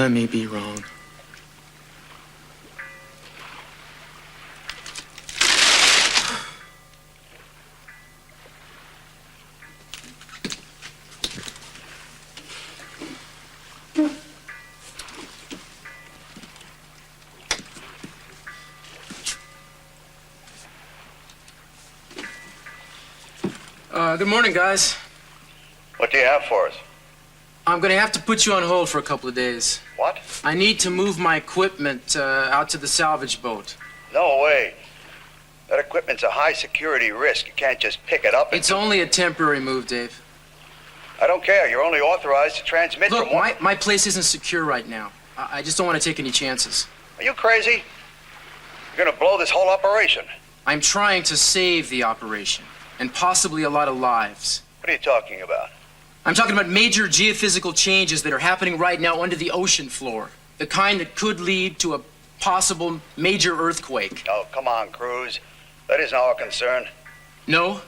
I may be wrong. Good morning, guys. What do you have for us? I'm gonna have to put you on hold for a couple of days. What? I need to move my equipment out to the salvage boat. No way. That equipment's a high security risk. You can't just pick it up and... It's only a temporary move, Dave. I don't care. You're only authorized to transmit Look, from one... my place isn't secure right now. I just don't want to take any chances. Are you crazy? You're gonna blow this whole operation. I'm trying to save the operation, and possibly a lot of lives. What are you talking about? I'm talking about major geophysical changes that are happening right now under the ocean floor. The kind that could lead to a possible major earthquake. Oh, come on, Cruz. That isn't our concern. No?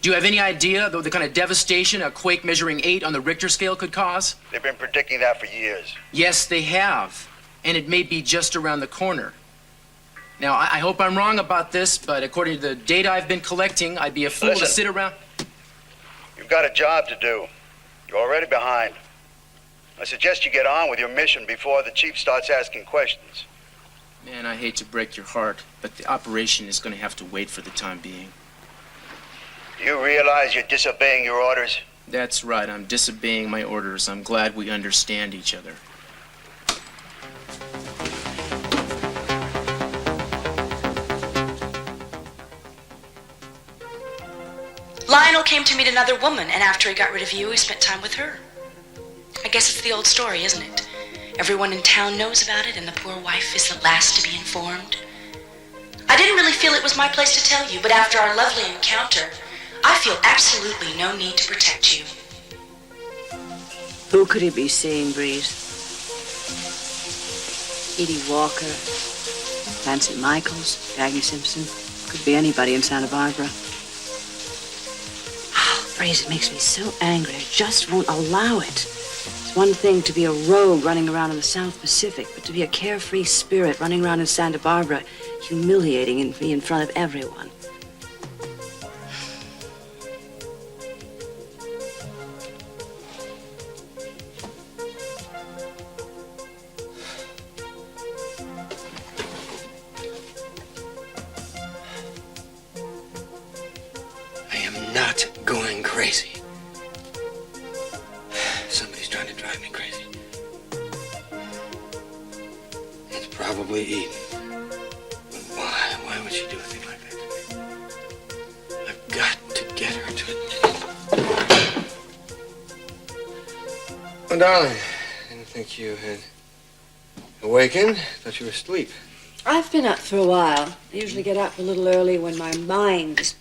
Do you have any idea, though, the kind of devastation a quake measuring 8 on the Richter scale could cause? They've been predicting that for years. Yes, they have. And it may be just around the corner. Now, I hope I'm wrong about this, but according to the data I've been collecting, I'd be a fool to sit around... You've got a job to do. You're already behind. I suggest you get on with your mission before the chief starts asking questions. Man, I hate to break your heart, but the operation is going to have to wait for the time being. Do you realize you're disobeying your orders? That's right, I'm disobeying my orders. I'm glad we understand each other. Lionel came to meet another woman, and after he got rid of you, he spent time with her. I guess it's the old story, isn't it? Everyone in town knows about it, and the poor wife is the last to be informed. I didn't really feel it was my place to tell you, but after our lovely encounter, I feel absolutely no need to protect you. Who could he be seeing, Breeze? Edie Walker, Nancy Michaels, Aggie Simpson. Could be anybody in Santa Barbara. Breeze, it makes me so angry. I just won't allow it. It's one thing to be a rogue running around in the South Pacific, but to be a carefree spirit running around in Santa Barbara, humiliating me in front of everyone. I am not going crazy. Somebody's trying to drive me crazy. It's probably Eden. But why? Why would she do a thing like that to me? I've got to get her to admit it. Oh, darling, I didn't think you had awakened. Thought you were asleep. I've been up for a while. I usually get up a little early when my mind is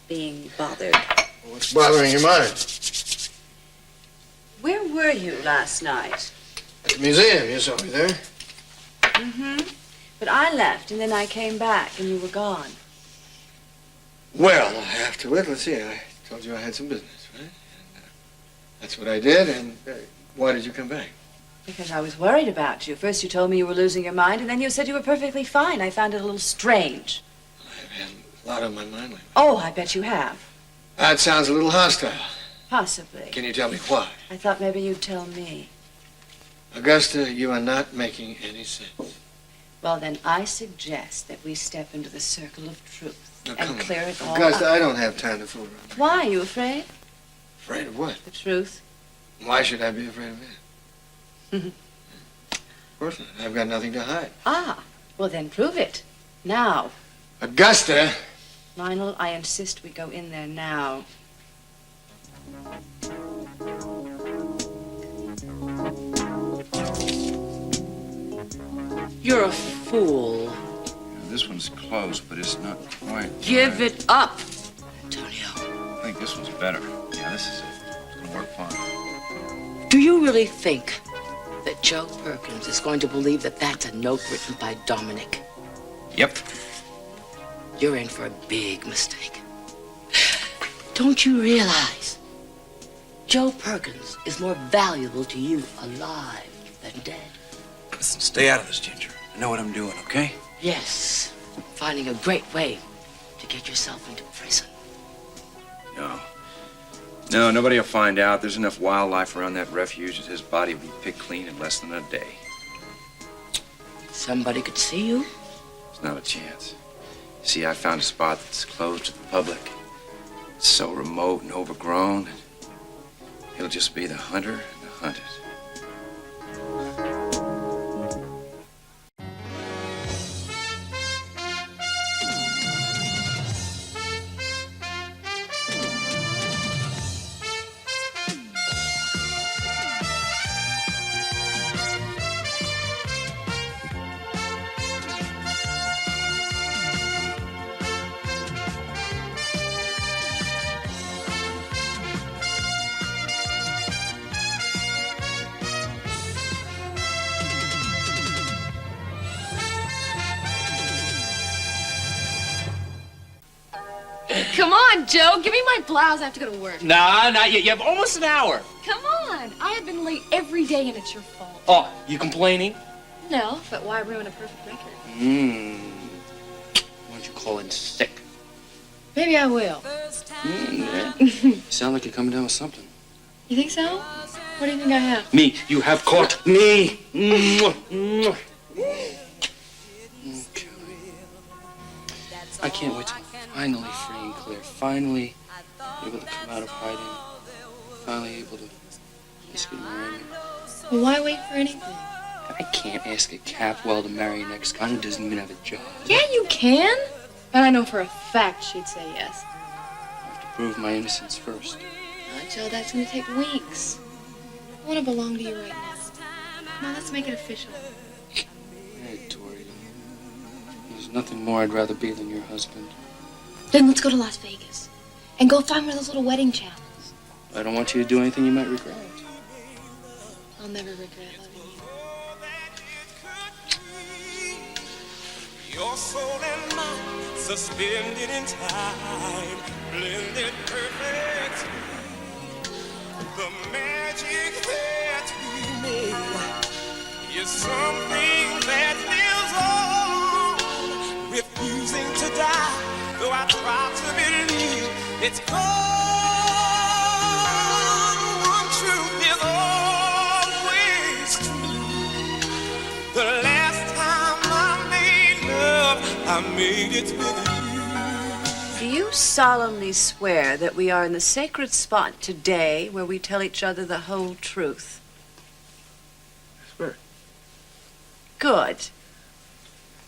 being bothered. What's bothering your mind? Where were you last night? At the museum. You saw me there. Mm-hmm. But I left, and then I came back, and you were gone. Well, afterward, let's see. I told you I had some business, right? And, that's what I did. And why did you come back? Because I was worried about you. First you told me you were losing your mind, and then you said you were perfectly fine. I found it a little strange. I've had a lot on my mind lately. Oh, I bet you have. That sounds a little hostile. Possibly. Can you tell me why? I thought maybe you'd tell me. Augusta, you are not making any sense. Well, then I suggest that we step into the circle of truth Now, and clear it all Augusta, up. I don't have time to fool around. Why? Are you afraid? Afraid of what? The truth. Why should I be afraid of that? Of course not. I've got nothing to hide. Ah, well then prove it. Now. Augusta! Lionel, I insist we go in there now. You're a fool. This one's close, but it's not quite. Give it up. Antonio. I think this one's better. Yeah, this is it. It's gonna work fine. Do you really think that Joe Perkins is going to believe that that's a note written by Dominic? Yep. You're in for a big mistake. Don't you realize Joe Perkins is more valuable to you alive than than dead. Listen, stay out of this, Ginger. I know what I'm doing, okay? Yes, finding a great way to get yourself into prison. No, nobody will find out. There's enough wildlife around that refuge that his body will be picked clean in less than a day. Somebody could see you. There's not a chance. See, I found a spot that's closed to the public. It's so remote and overgrown. It'll just be the hunter and the hunted. Come on, Joe. Give me my blouse. I have to go to work. Nah, not yet. You have almost an hour. Come on. I have been late every day, and it's your fault. Oh, you complaining? No, but why ruin a perfect record? Why don't you call in sick? Maybe I will. Yeah. You sound like you're coming down with something. You think so? What do you think I have? Me. You have caught me. Okay. I can't wait till I'm finally free and clear. Finally able to come out of hiding. Finally able to ask you to marry me. Well, why wait for anything? I can't ask a Capwell to marry an ex-con who doesn't even have a job. Yeah, you can. And I know for a fact she'd say yes. I have to prove my innocence first. Joe, that's gonna take weeks. I want to belong to you right now. Come on, let's make it official. Hey, Tori. There's nothing more I'd rather be than your husband. Then let's go to Las Vegas and go find one of those little wedding chapels. I don't want you to do anything you might regret. I'll never regret loving you. Your soul and mine suspended in time, blended perfect. The magic that we made is something that lives on, refusing to die. Though I try to believe it's gone, one truth is always true. The last time I made love, I made it with you. Do you solemnly swear that we are in the sacred spot today where we tell each other the whole truth? I swear. Good.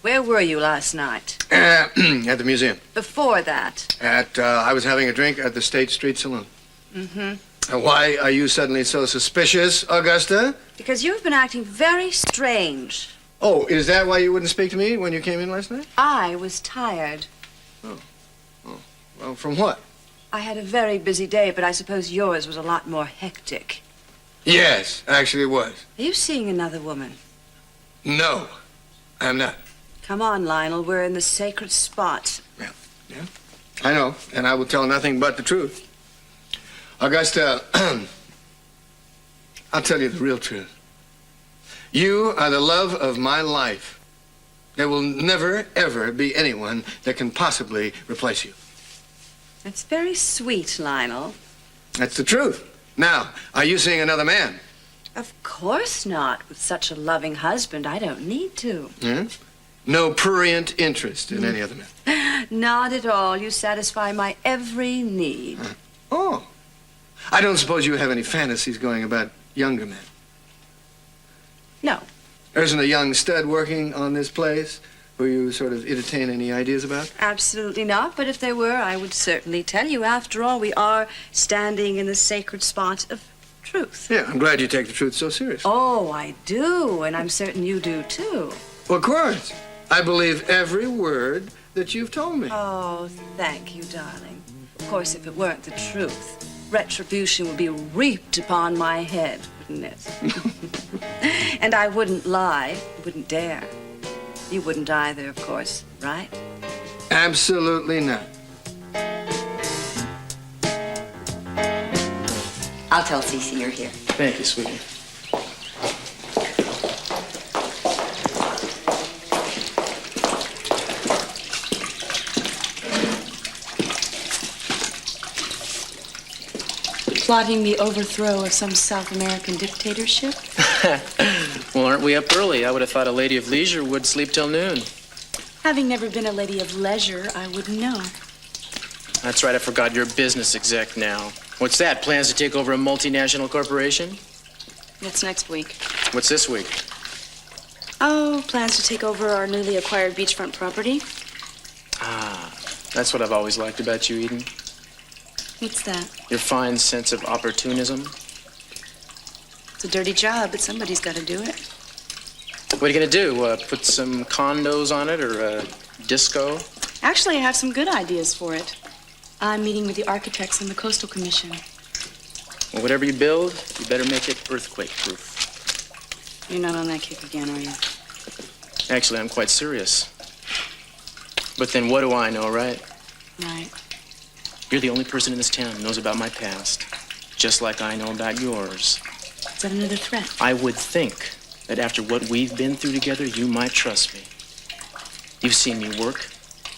Where were you last night? At the museum. Before that? I was having a drink at the State Street Saloon. Mm-hmm. Why are you suddenly so suspicious, Augusta? Because you've been acting very strange. Oh, is that why you wouldn't speak to me when you came in last night? I was tired. Well, from what? I had a very busy day, but I suppose yours was a lot more hectic. Yes, actually it was. Are you seeing another woman? No, I'm not. Come on, Lionel. We're in the sacred spot. Yeah. I know, and I will tell nothing but the truth. Augusta, I'll tell you the real truth. You are the love of my life. There will never, ever be anyone that can possibly replace you. That's very sweet, Lionel. That's the truth. Now, are you seeing another man? Of course not. With such a loving husband, I don't need to. Hmm? No prurient interest in any other man? Not at all. You satisfy my every need. Oh. I don't suppose you have any fantasies going about younger men? No. There isn't a young stud working on this place who you sort of entertain any ideas about? Absolutely not. But if there were, I would certainly tell you. After all, we are standing in the sacred spot of truth. Yeah, I'm glad you take the truth so seriously. Oh, I do. And I'm certain you do, too. Well, of course. I believe every word that you've told me. Oh, thank you, darling. Of course, if it weren't the truth, retribution would be reaped upon my head, wouldn't it? And I wouldn't lie, wouldn't dare. You wouldn't either, of course, right? Absolutely not. I'll tell Cece you're here. Thank you, sweetie. plotting the overthrow of some South American dictatorship? Well, aren't we up early? I would have thought a lady of leisure would sleep till noon. Having never been a lady of leisure, I wouldn't know. That's right, I forgot you're a business exec now. What's that, plans to take over a multinational corporation? That's next week. What's this week? Oh, plans to take over our newly acquired beachfront property. Ah, that's what I've always liked about you, Eden. What's that? Your fine sense of opportunism. It's a dirty job, but somebody's got to do it. What are you gonna do? Put some condos on it or a disco? Actually, I have some good ideas for it. I'm meeting with the architects and the Coastal Commission. Well, whatever you build, you better make it earthquake-proof. You're not on that kick again, are you? Actually, I'm quite serious. But then what do I know, right? Right. You're the only person in this town who knows about my past, just like I know about yours. Is that another threat? I would think that after what we've been through together, you might trust me. You've seen me work.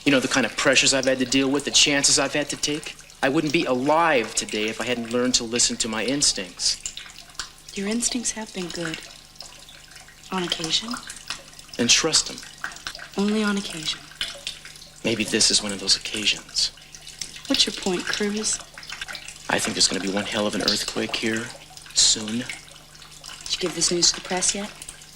You know the kind of pressures I've had to deal with, the chances I've had to take. I wouldn't be alive today if I hadn't learned to listen to my instincts. Your instincts have been good. On occasion. And trust them. Only on occasion. Maybe this is one of those occasions. What's your point, Cruz? I think there's going to be one hell of an earthquake here soon. Did you give this news to the press yet?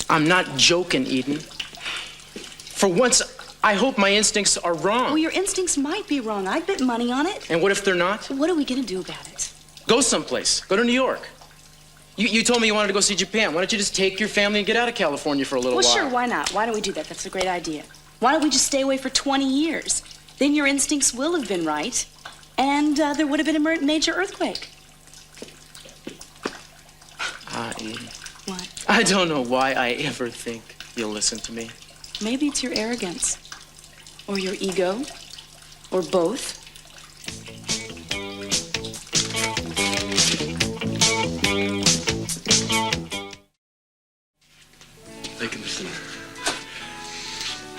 I'm not joking, Eden. For once, I hope my instincts are wrong. Well, your instincts might be wrong. I'd bet money on it. And what if they're not? So what are we going to do about it? Go someplace. Go to New York. You told me you wanted to go see Japan. Why don't you just take your family and get out of California for a little while? Well, sure, why not? Why don't we do that? That's a great idea. Why don't we just stay away for 20 years? Then your instincts will have been right, and there would have been a major earthquake. Eden. What? I don't know why I ever think you'll listen to me. Maybe it's your arrogance, or your ego, or both. Lake, listen.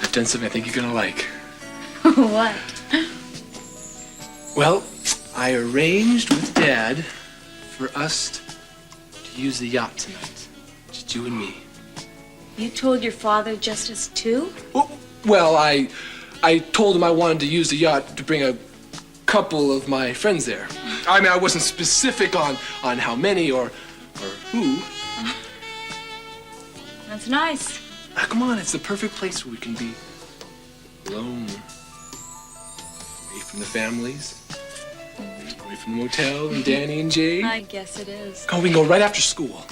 I've done something I think you're gonna like. What? Well, I arranged with Dad for us to use the yacht tonight. Just you and me. You told your father just us two? Well, I told him I wanted to use the yacht to bring a couple of my friends there. I mean, I wasn't specific on how many or who. That's nice. Ah, come on, it's the perfect place where we can be alone. Away from the families. Away from the motel and Danny and Jade. I guess it is. Come on, we can go right after school.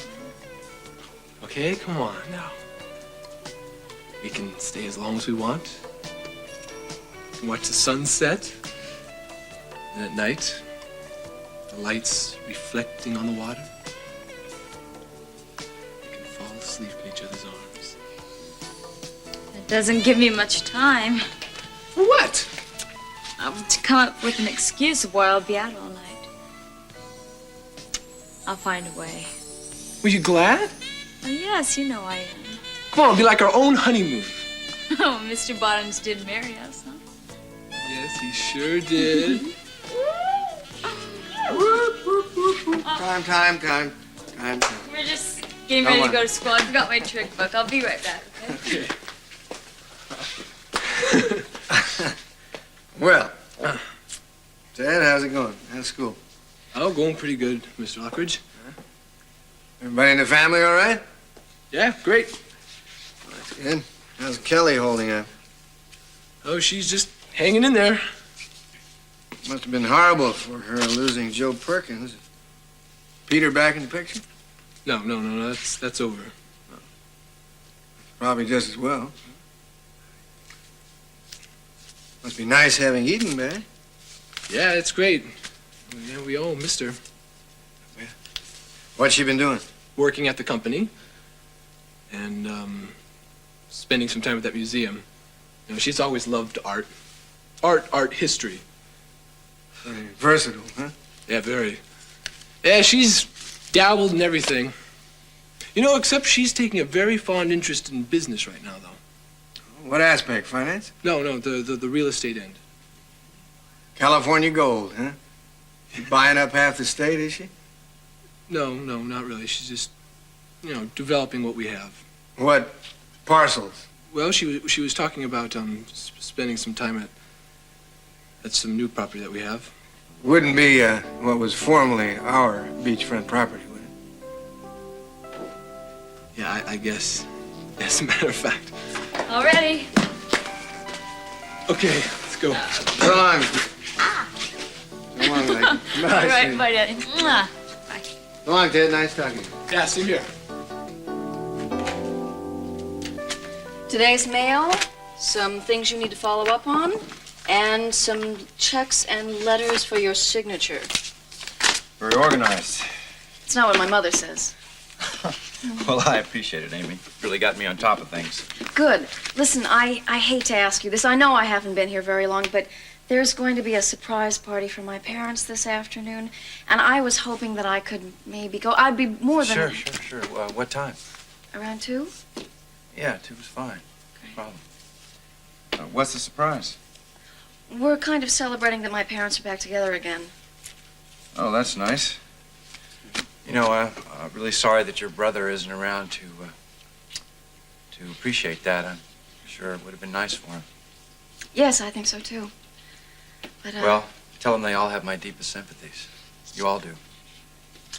Okay, come on now. We can stay as long as we want. We can watch the sunset. And at night, the lights reflecting on the water. We can fall asleep in each other's arms. It doesn't give me much time. For what? To come up with an excuse of why I'll be out all night. I'll find a way. Were you glad? Oh, yes, you know I am. Come on, it'll be like our own honeymoon. Oh, Mr. Bottoms did marry us, huh? Yes, he sure did. Time. We're just getting ready to go to school. I forgot my trick book. I'll be right back, okay? Okay. Well, Dad, how's it going? How's school? Oh, going pretty good, Mr. Lockridge. Everybody in the family all right? Yeah, great. That's good. How's Kelly holding up? Oh, she's just hanging in there. Must have been horrible for her losing Joe Perkins. Peter back in the picture? No, that's over. Probably just as well. Must be nice having Eden back. Yeah, it's great. Yeah, we all missed her. What's she been doing? Working at the company and spending some time at that museum. You know, she's always loved art. Art history. Very versatile, huh? Yeah, very. Yeah, she's dabbled in everything. You know, except she's taking a very fond interest in business right now, though. What aspect? Finance? No, the real estate end. California gold, huh? She buying up half the state, is she? No, not really. She's just, developing what we have. What parcels? Well, she was talking about spending some time at some new property that we have. Wouldn't be what was formerly our beachfront property, would it? Yeah, I guess. As a matter of fact. All ready. Okay, let's go. So long. So long, lady. All right, bye, Daddy. Mwah. Bye. So long, Ted. Nice talking. Yeah, same here. Today's mail, some things you need to follow up on, and some checks and letters for your signature. Very organized. It's not what my mother says. Well, I appreciate it, Amy. Really got me on top of things. Good. Listen, I hate to ask you this. I know I haven't been here very long, but there's going to be a surprise party for my parents this afternoon, and I was hoping that I could maybe go. I'd be more than... Sure. What time? Around 2? Yeah, 2 is fine. No problem. What's the surprise? We're kind of celebrating that my parents are back together again. Oh, that's nice. I'm really sorry that your brother isn't around to appreciate that. I'm sure it would have been nice for him. Yes, I think so, too. But, Well, tell them they all have my deepest sympathies. You all do.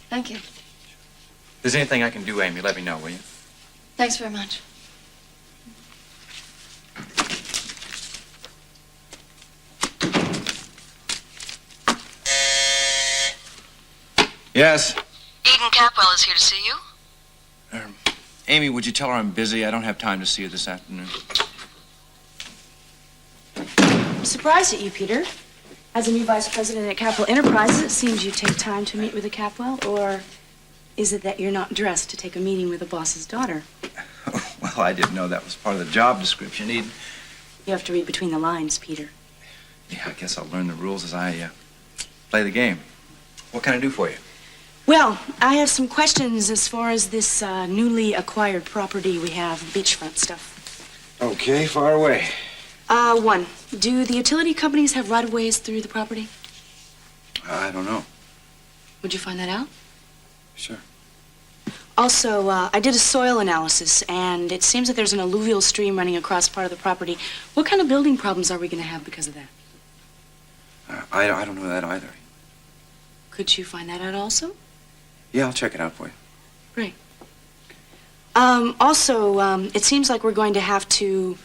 Thank you. If there's anything I can do, Amy, let me know, will you? Thanks very much. Yes. Eden Capwell is here to see you. Amy, would you tell her I'm busy? I don't have time to see her this afternoon. I'm surprised at you, Peter. As a new vice president at Capwell Enterprises, it seems you take time to meet with a Capwell, or is it that you're not dressed to take a meeting with a boss's daughter? Well, I didn't know that was part of the job description, Eden. You have to read between the lines, Peter. Yeah, I guess I'll learn the rules as I play the game. What can I do for you? Well, I have some questions as far as this newly acquired property we have, beachfront stuff. Okay, far away. One, do the utility companies have right-of-ways through the property? I don't know. Would you find that out? Sure. Also, I did a soil analysis, and it seems that there's an alluvial stream running across part of the property. What kind of building problems are we going to have because of that? I don't know that either. Could you find that out also? Yeah, I'll check it out for you. Great. Also, it seems like we're going to have to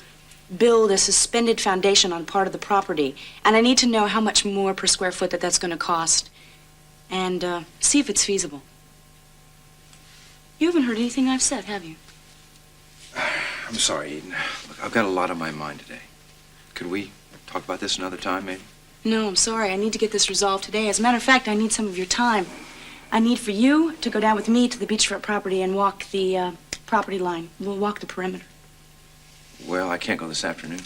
build a suspended foundation on part of the property, and I need to know how much more per square foot that's going to cost, and see if it's feasible. You haven't heard anything I've said, have you? I'm sorry, Eden. Look, I've got a lot on my mind today. Could we talk about this another time, maybe? No, I'm sorry. I need to get this resolved today. As a matter of fact, I need some of your time. I need for you to go down with me to the beachfront property and walk the property line. We'll walk the perimeter. Well, I can't go this afternoon.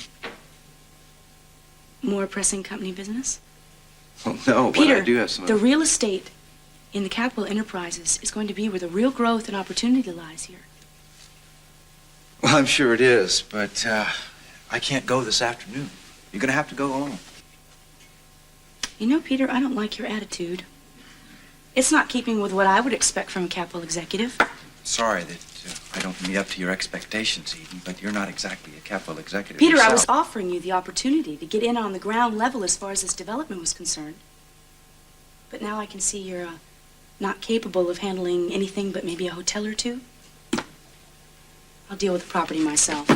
More pressing company business? Well, no, Peter, but I do have some... the real estate in the Capwell Enterprises is going to be where the real growth and opportunity lies here. Well, I'm sure it is, but I can't go this afternoon. You're going to have to go alone. You know, Peter, I don't like your attitude. It's not keeping with what I would expect from a Capwell executive. Sorry that I don't meet up to your expectations, Eden, but you're not exactly a Capwell executive Peter, yourself. I was offering you the opportunity to get in on the ground level as far as this development was concerned. But now I can see you're not capable of handling anything but maybe a hotel or two. I'll deal with the property myself.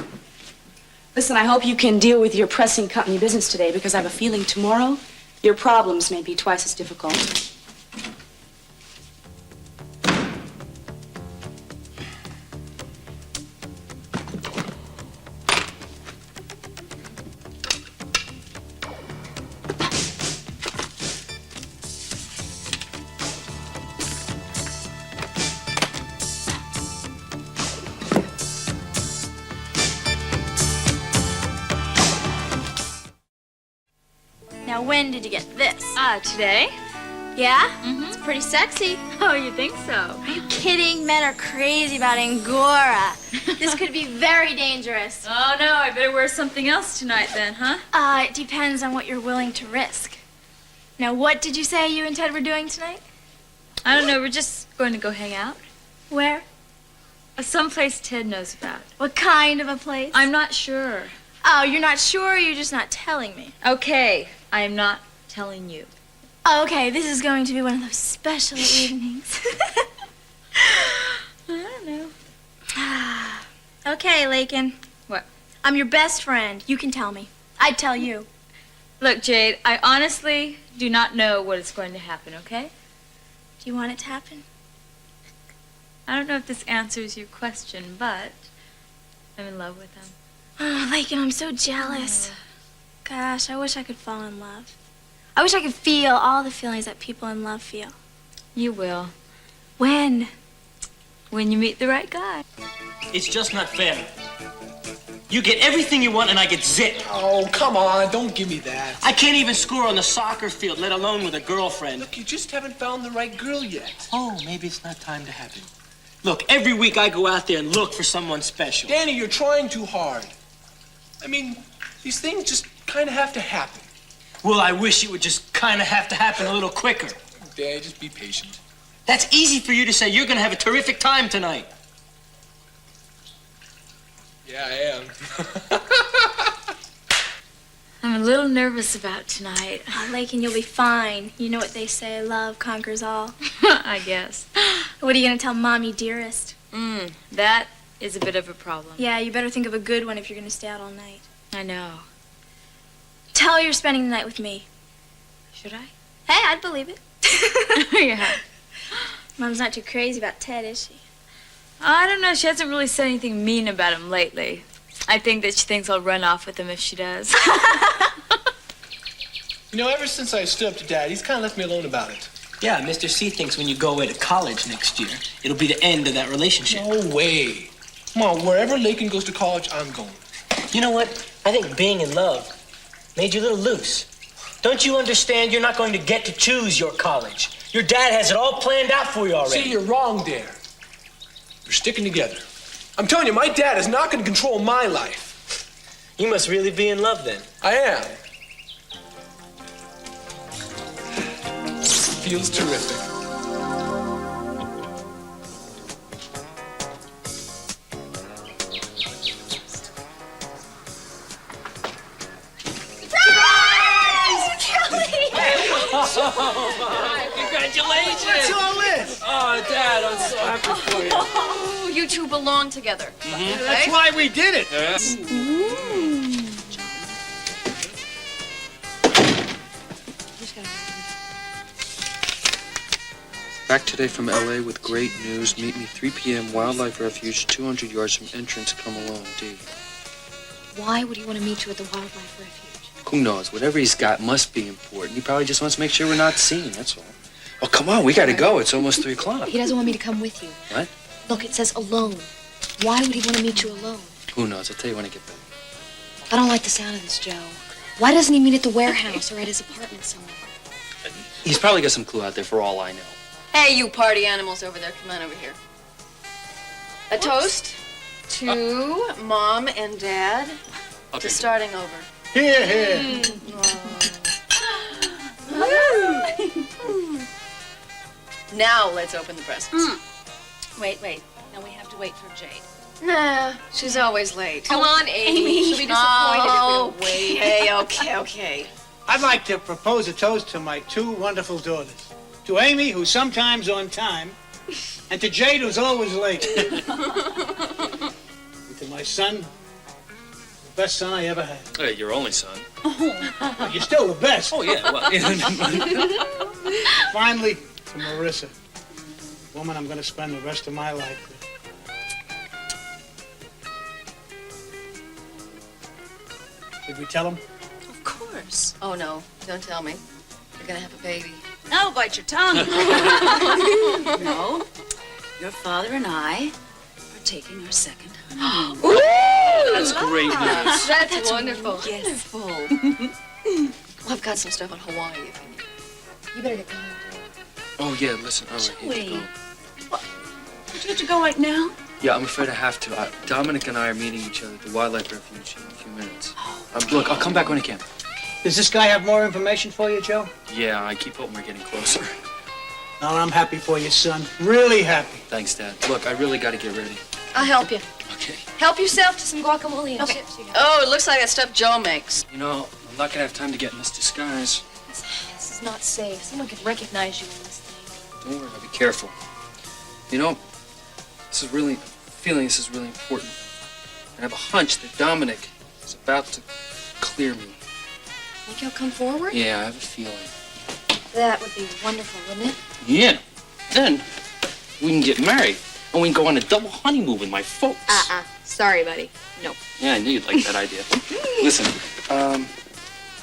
Listen, I hope you can deal with your pressing company business today, because I have a feeling tomorrow your problems may be twice as difficult. Now, when did you get this? Today? Yeah? It's pretty sexy. Oh, you think so? Are you kidding? Men are crazy about Angora. This could be very dangerous. Oh, no, I better wear something else tonight then, huh? It depends on what you're willing to risk. Now, what did you say you and Ted were doing tonight? I don't know. We're just going to go hang out. Where? Someplace Ted knows about. What kind of a place? I'm not sure. Oh, you're not sure or you're just not telling me? Okay, I am not telling you. Oh, okay, this is going to be one of those special evenings. I don't know. Okay, Lakin. What? I'm your best friend. You can tell me. I'd tell you. Look, Jade, I honestly do not know what is going to happen, okay? Do you want it to happen? I don't know if this answers your question, but I'm in love with him. Oh, Lakin, I'm so jealous. Gosh, I wish I could fall in love. I wish I could feel all the feelings that people in love feel. You will. When? When you meet the right guy. It's just not fair. You get everything you want and I get zip. Oh, come on, don't give me that. I can't even score on the soccer field, let alone with a girlfriend. Look, you just haven't found the right girl yet. Oh, maybe it's not time to happen. Look, every week I go out there and look for someone special. Danny, you're trying too hard. I mean, these things just kind of have to happen. Well, I wish it would just kind of have to happen a little quicker. Dad, just be patient. That's easy for you to say. You're going to have a terrific time tonight. Yeah, I am. I'm a little nervous about tonight. Oh, Lakin, you'll be fine. You know what they say, love conquers all. I guess. What are you going to tell Mommy, dearest? That is a bit of a problem. Yeah, you better think of a good one if you're going to stay out all night. I know. Tell her you're spending the night with me. Should I? Hey, I'd believe it. Yeah. Mom's not too crazy about Ted, is she? I don't know. She hasn't really said anything mean about him lately. I think that she thinks I'll run off with him if she does. You know, ever since I stood up to Dad, he's kind of left me alone about it. Yeah, Mr. C thinks when you go away to college next year, it'll be the end of that relationship. No way. Come on, wherever Lakin goes to college, I'm going. You know what? I think being in love made you a little loose. Don't you understand you're not going to get to choose your college? Your dad has it all planned out for you already. See, you're wrong there. You're sticking together. I'm telling you, my dad is not going to control my life. You must really be in love then. I am. Feels terrific. Congratulations! What's all this? Oh, Dad, I'm so happy for you. Oh, you two belong together. That's why we did it. Back today from LA with great news. Meet me 3 p.m. Wildlife Refuge, 200 yards from entrance. Come alone, D. Why would he want to meet you at the wildlife refuge? Who knows? Whatever he's got must be important. He probably just wants to make sure we're not seen, that's all. Oh, come on, we gotta go. It's almost 3 o'clock. He doesn't want me to come with you. What? Look, it says alone. Why would he want to meet you alone? Who knows? I'll tell you when I get back. I don't like the sound of this, Joe. Why doesn't he meet at the warehouse or at his apartment somewhere? He's probably got some clue out there for all I know. Hey, you party animals over there, come on over here. A toast to Mom and Dad to starting over. Here, here. Now let's open the presents. Wait. Now we have to wait for Jade. Nah, she's always late. Come on, Amy. She'll be disappointed if we don't wait. Okay. I'd like to propose a toast to my 2 wonderful daughters. To Amy, who's sometimes on time, and to Jade, who's always late. And to my son, the best son I ever had. Hey, your only son. Well, you're still the best. Oh, yeah, well, Finally, to Marissa, the woman I'm going to spend the rest of my life with. Did we tell him? Of course. Oh, no, don't tell me. You're gonna have a baby. No, bite your tongue. No, your father and I are taking our second honeymoon. Ooh, that's great news. That's wonderful. Yes. Well, I've got some stuff on Hawaii if you need it. You better get going. Oh, yeah, listen. All right, here you go. What? Do you have to go right now? Yeah, I'm afraid I have to. Dominic and I are meeting each other at the Wildlife Refuge in a few minutes. Look, I'll come back when I can. Does this guy have more information for you, Joe? Yeah, I keep hoping we're getting closer. Now I'm happy for you, son. Really happy. Thanks, Dad. Look, I really got to get ready. I'll help you. Okay. Help yourself to some guacamole and chips. Oh, it looks like that stuff Joe makes. You know, I'm not going to have time to get in this disguise. This is not safe. Someone could recognize you in this thing. Don't worry, I'll be careful. You know, this is really important. I have a hunch that Dominic is about to clear me. Think he'll come forward? Yeah, I have a feeling. That would be wonderful, wouldn't it? Yeah. Then we can get married and we can go on a double honeymoon with my folks. Sorry, buddy. No. Yeah, I knew you'd like that idea. Listen,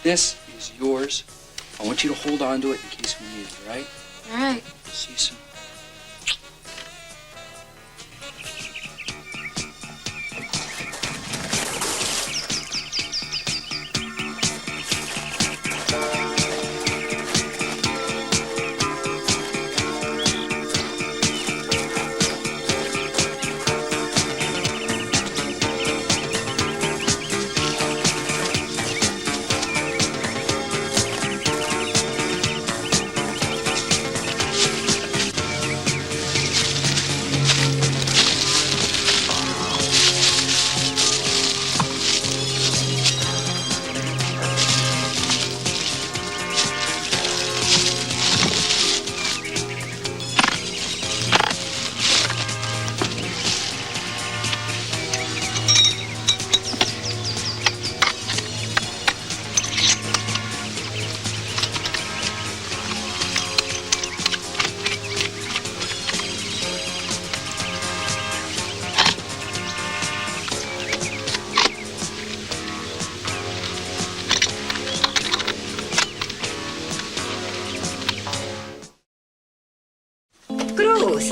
this is yours. I want you to hold on to it in case we need it, all right? All right. See you soon. Cruz,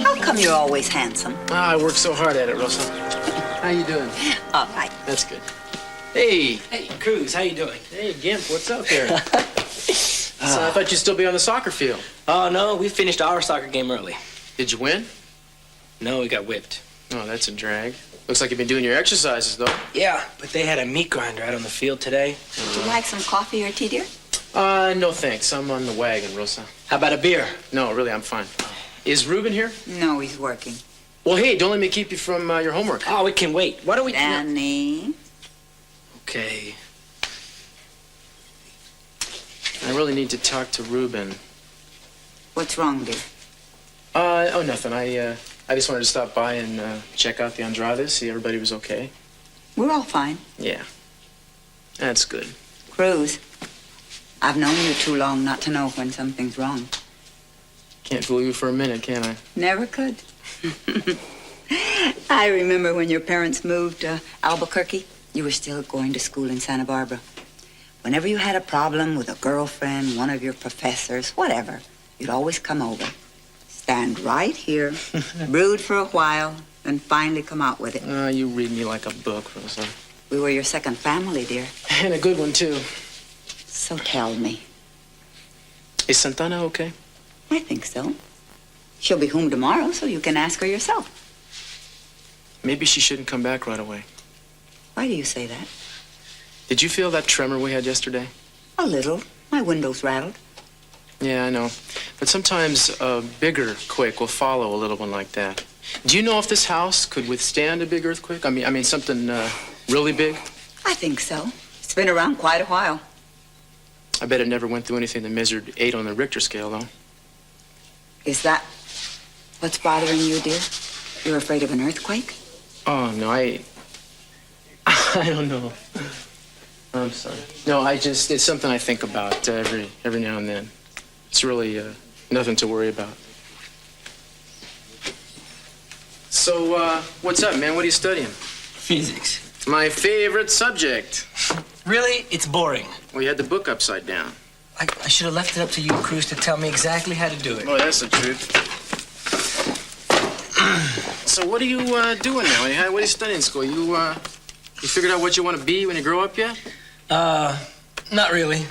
how come you're always handsome? I work so hard at it, Rosa. How you doing? All right. That's good. Hey. Hey, Cruz, how you doing? Hey, Gimp, what's up here? So I thought you'd still be on the soccer field. Oh, no, we finished our soccer game early. Did you win? No, we got whipped. Oh, that's a drag. Looks like you've been doing your exercises, though. Yeah, but they had a meat grinder out on the field today. Would you like some coffee or tea, dear? No thanks. I'm on the wagon, Rosa. How about a beer? No, really, I'm fine. Is Ruben here? No, he's working. Well, hey, don't let me keep you from your homework. Oh, we can wait. Why don't we... Danny. Okay. I really need to talk to Ruben. What's wrong, dear? Oh, nothing. I just wanted to stop by and check out the Andrades, see everybody was okay. We're all fine. Yeah. That's good. Cruz, I've known you too long not to know when something's wrong. Can't fool you for a minute, can I? Never could. I remember when your parents moved to Albuquerque. You were still going to school in Santa Barbara. Whenever you had a problem with a girlfriend, one of your professors, whatever, you'd always come over. Stand right here, brood for a while, and finally come out with it. You read me like a book, Rosa. We were your second family, dear. And a good one, too. So tell me. Is Santana okay? I think so. She'll be home tomorrow, so you can ask her yourself. Maybe she shouldn't come back right away. Why do you say that? Did you feel that tremor we had yesterday? A little. My windows rattled. Yeah, I know. But sometimes a bigger quake will follow a little one like that. Do you know if this house could withstand a big earthquake? I mean something really big? I think so. It's been around quite a while. I bet it never went through anything that measured 8 on the Richter scale, though. Is that what's bothering you, dear? You're afraid of an earthquake? Oh, no, I don't know. I'm sorry. No, it's something I think about every now and then. It's really nothing to worry about. So, what's up, man? What are you studying? Physics. My favorite subject. Really? It's boring. Well, you had the book upside down. I should have left it up to you, Cruz, to tell me exactly how to do it. Oh, that's the truth. So what are you doing now? What are you studying in school? You figured out what you want to be when you grow up yet? Not really.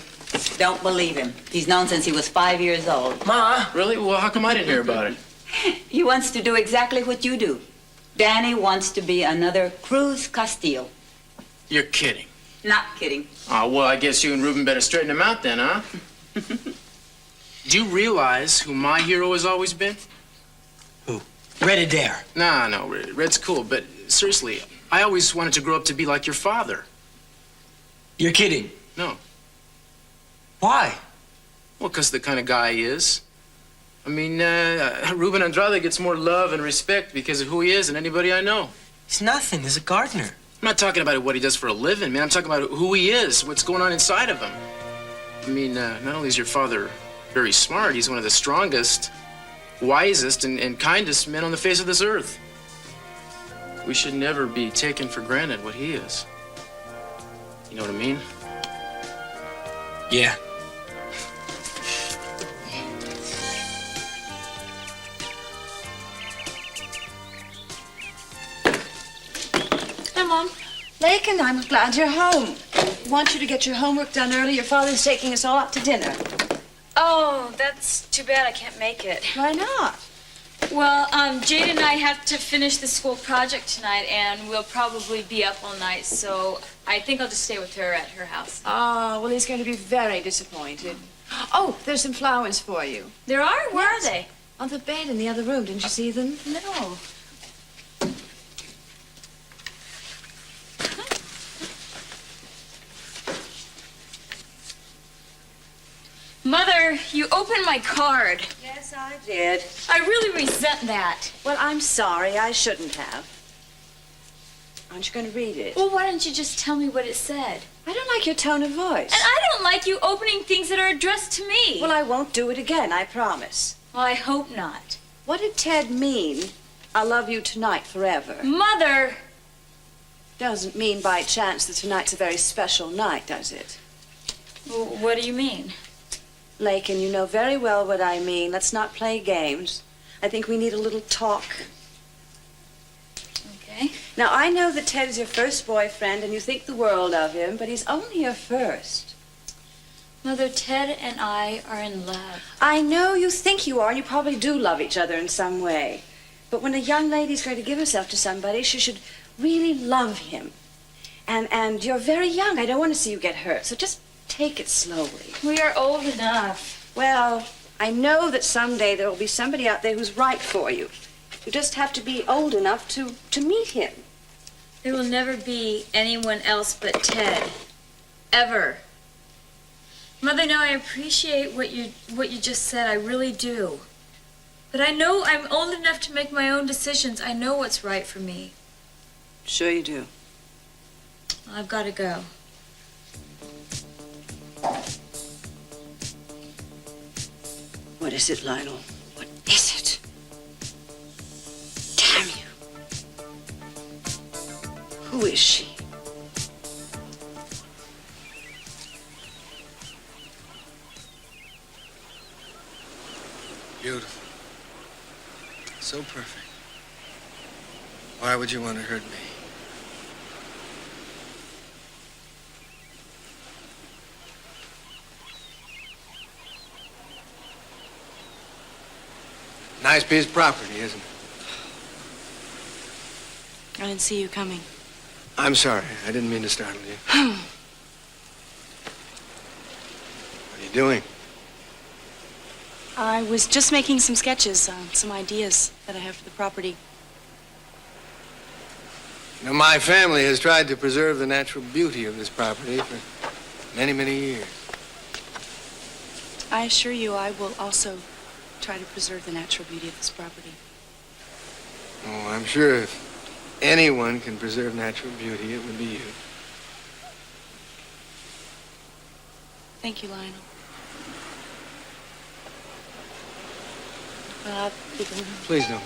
Don't believe him. He's known since he was 5 years old. Ma! Really? Well, how come I didn't hear about it? He wants to do exactly what you do. Danny wants to be another Cruz Castillo. You're kidding. Not kidding. Oh, well, I guess you and Ruben better straighten him out then, huh? Do you realize who my hero has always been? Who? Red Adair. Nah, no, Red's cool, but seriously, I always wanted to grow up to be like your father. You're kidding. No. Why? Well, because the kind of guy he is. I mean, Ruben Andrade gets more love and respect because of who he is than anybody I know. He's nothing. He's a gardener. I'm not talking about what he does for a living, man. I'm talking about who he is, what's going on inside of him. I mean, not only is your father very smart, he's one of the strongest, wisest, and kindest men on the face of this earth. We should never be taken for granted what he is. You know what I mean? Yeah. Hi, Mom. Lakin, I'm glad you're home. I want you to get your homework done early. Your father's taking us all out to dinner. Oh, that's too bad I can't make it. Why not? Well, Jade and I have to finish the school project tonight, and we'll probably be up all night, so I think I'll just stay with her at her house. Oh, well, he's going to be very disappointed. Oh, there's some flowers for you. There are? Where are they? On the bed in the other room. Didn't you see them? No. Mother, you opened my card. Yes, I did. I really resent that. Well, I'm sorry. I shouldn't have. Aren't you going to read it? Well, why don't you just tell me what it said? I don't like your tone of voice. And I don't like you opening things that are addressed to me. Well, I won't do it again, I promise. Well, I hope not. What did Ted mean? I'll love you tonight forever. Mother! Doesn't mean by chance that tonight's a very special night, does it? Well, what do you mean? Lakin, you know very well what I mean. Let's not play games. I think we need a little talk. Okay. Now, I know that Ted is your first boyfriend and you think the world of him, but he's only your first. Mother, Ted and I are in love. I know you think you are, and you probably do love each other in some way. But when a young lady's going to give herself to somebody, she should really love him. And you're very young. I don't want to see you get hurt, so just take it slowly. We are old enough. Well, I know that someday there will be somebody out there who's right for you. You just have to be old enough to meet him. There will never be anyone else but Ted. Ever. Mother, now I appreciate what you just said. I really do. But I know I'm old enough to make my own decisions. I know what's right for me. Sure you do. I've got to go. What is it, Lionel? What is it? Damn you. Who is she? Beautiful. So perfect. Why would you want to hurt me? Nice piece of property, isn't it? I didn't see you coming. I'm sorry. I didn't mean to startle you. What are you doing? I was just making some sketches, some ideas that I have for the property. You know, my family has tried to preserve the natural beauty of this property for many, many years. I assure you I will also try to preserve the natural beauty of this property. Oh, I'm sure if anyone can preserve natural beauty, it would be you. Thank you, Lionel. Well, I'll be going. Please don't.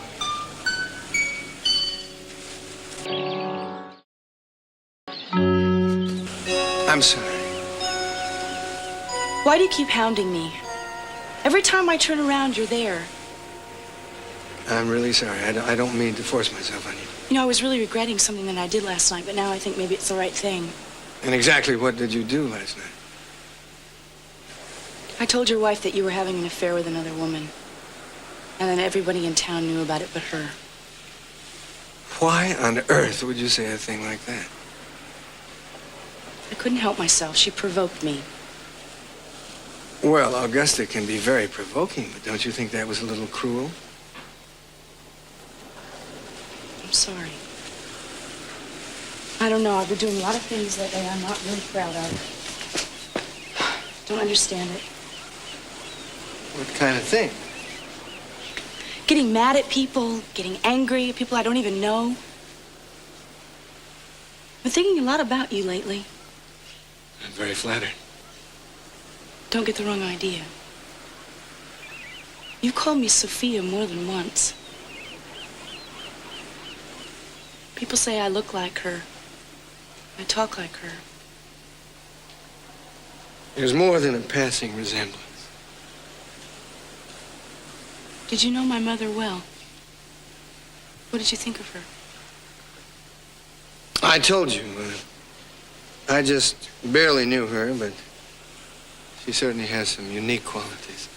I'm sorry. Why do you keep hounding me? Every time I turn around, you're there. I'm really sorry. I don't mean to force myself on you. You know, I was really regretting something that I did last night, but now I think maybe it's the right thing. And exactly what did you do last night? I told your wife that you were having an affair with another woman. And then everybody in town knew about it but her. Why on earth would you say a thing like that? I couldn't help myself. She provoked me. Well, Augusta can be very provoking, but don't you think that was a little cruel? I'm sorry. I don't know. I've been doing a lot of things lately I'm not really proud of. Don't understand it. What kind of thing? Getting mad at people, getting angry at people I don't even know. I've been thinking a lot about you lately. I'm very flattered. Don't get the wrong idea. You called me Sophia more than once. People say I look like her. I talk like her. There's more than a passing resemblance. Did you know my mother well? What did you think of her? I told you. I just barely knew her, but she certainly has some unique qualities.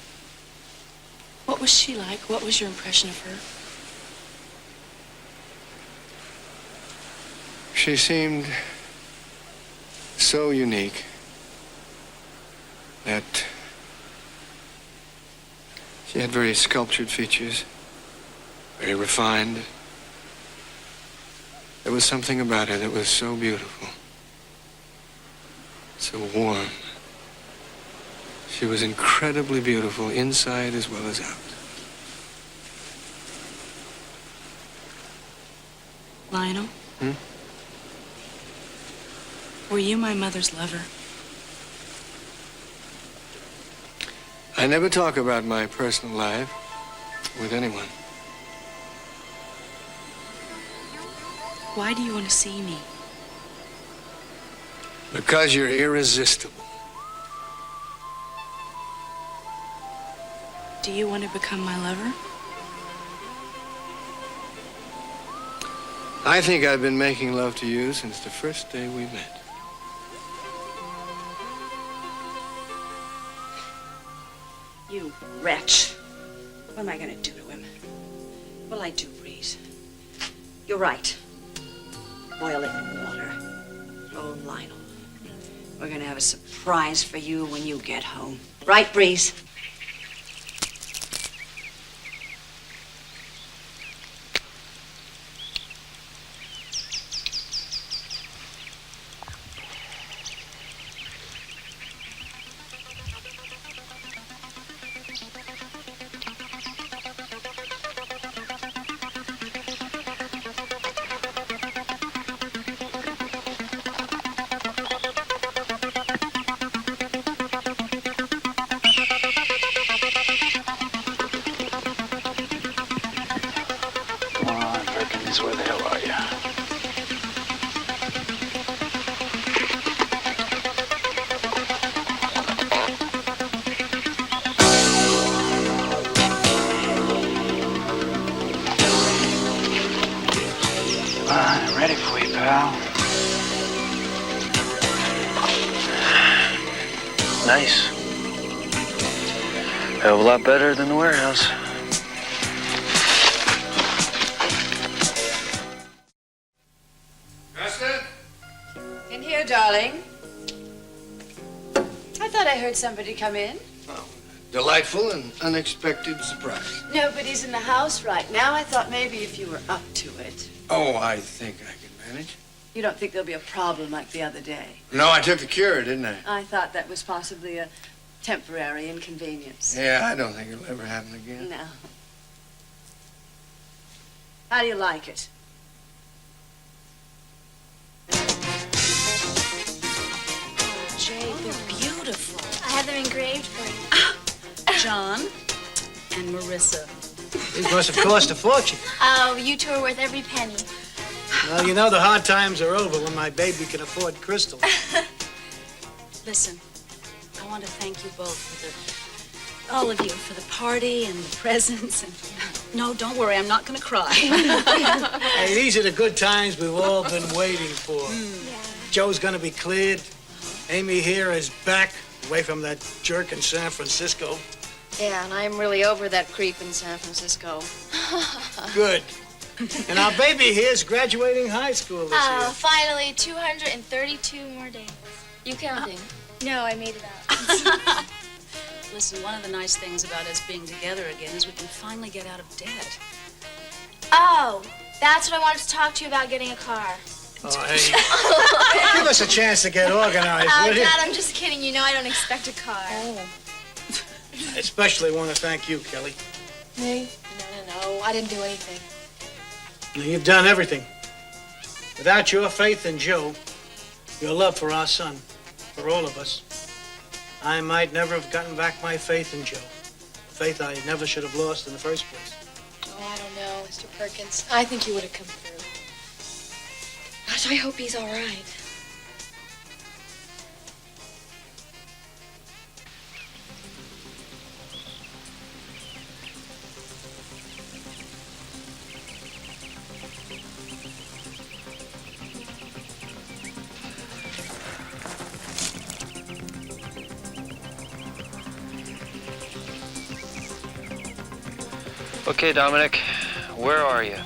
What was she like? What was your impression of her? She seemed so unique that she had very sculptured features, very refined. There was something about her that was so beautiful, so warm. She was incredibly beautiful inside as well as out. Lionel? Were you my mother's lover? I never talk about my personal life with anyone. Why do you want to see me? Because you're irresistible. Do you want to become my lover? I think I've been making love to you since the first day we met. You wretch. What am I going to do to him? What'll I do, Breeze? You're right. Boil it in water. Oh, Lionel. We're going to have a surprise for you when you get home. Right, Breeze? Where the hell are you? I'm ready for you, pal. Nice. Hell of a lot better than the warehouse. In here, darling. I thought I heard somebody come in. Delightful and unexpected surprise. Nobody's in the house right now. I thought maybe if you were up to it. Oh, I think I can manage. You don't think there'll be a problem like the other day? No, I took the cure, didn't I? I thought that was possibly a temporary inconvenience. Yeah, I don't think it'll ever happen again. No. How do you like it? Jay, they're beautiful. I have them engraved for you. John and Marissa. These must have cost a fortune. Oh, you two are worth every penny. Well, you know the hard times are over when my baby can afford crystal. Listen, I want to thank you both for all of you for the party and the presents. And no, don't worry, I'm not going to cry. Hey, these are the good times we've all been waiting for. Joe's gonna be cleared. Amy here is back, away from that jerk in San Francisco. Yeah, and I'm really over that creep in San Francisco. Good. And our baby here's graduating high school this year. Finally, 232 more days. You counting? No, I made it up. Listen, one of the nice things about us being together again is we can finally get out of debt. Oh, that's what I wanted to talk to you about, getting a car. Oh, hey. Give us a chance to get organized, will you? Dad, I'm just kidding. You know I don't expect a car. I especially want to thank you, Kelly. Me? No. I didn't do anything. You've done everything. Without your faith in Joe, your love for our son, for all of us, I might never have gotten back my faith in Joe. Faith I never should have lost in the first place. Oh, I don't know, Mr. Perkins. I think you would have come through. Gosh, I hope he's all right. Okay, Dominic, where are you?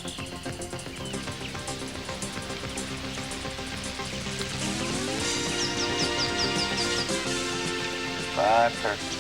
Bye, Perkins.